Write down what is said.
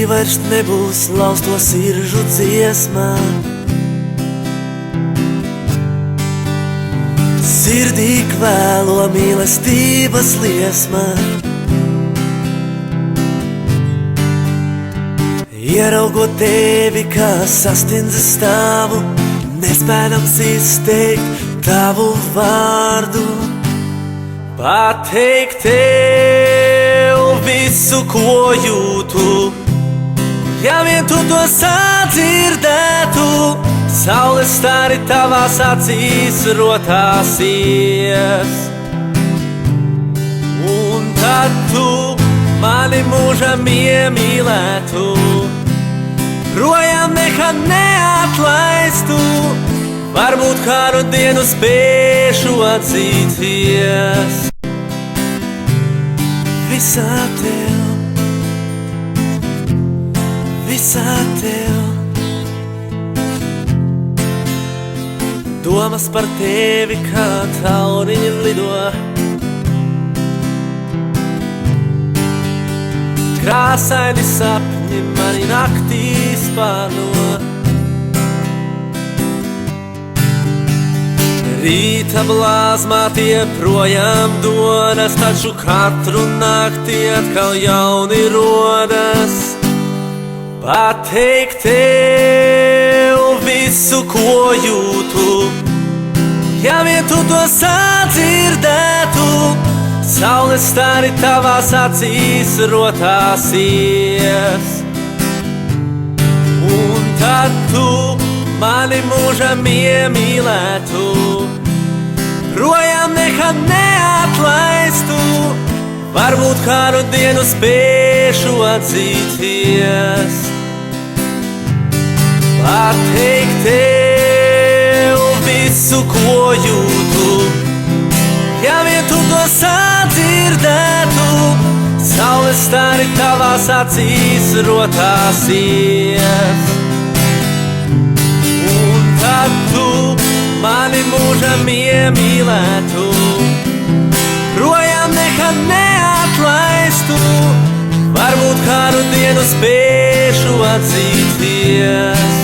vairs nebūs lausto siržu dziesmā. Sirdī kvēlo mīlestības liesma. Ieraugot tevi, kas sastindzis stāvu, nespējams izteikt tavu vārdu. Pateikt tev visu, ko jūtu, ja vien tu to sadzirdētu. Saules stari tavās acīs rotāsies, un tad tu mani mūžam iemīlētu, projām nekad neatlaistu. Varbūt kādu dienu spēšu atzīties visā tev, visā tev. Domas par tevi kā tauriņi lido, krāsaini sapņi mani naktīs pārno. Rīta blāzmā tie projām dodas, taču katru nakti atkal jauni rodas. Pateikt tev visu, ko jūtu, ja vien tu to sadzirdētu. Saules stari tavās acīs rotāsies, un tad tu mani mūžam iemīlētu, projām nekad neatlaistu. Varbūt kādu dienu spēšu atzīties, pateikt tev visu, ko jūtu, ja vien tu to sadzirdētu. Saules stari tavās acīs rotāsies, un tad tu mani mūžam iemīlētu, projām nekad neatlaistu. Varbūt kādu dienu spēšu atzīties.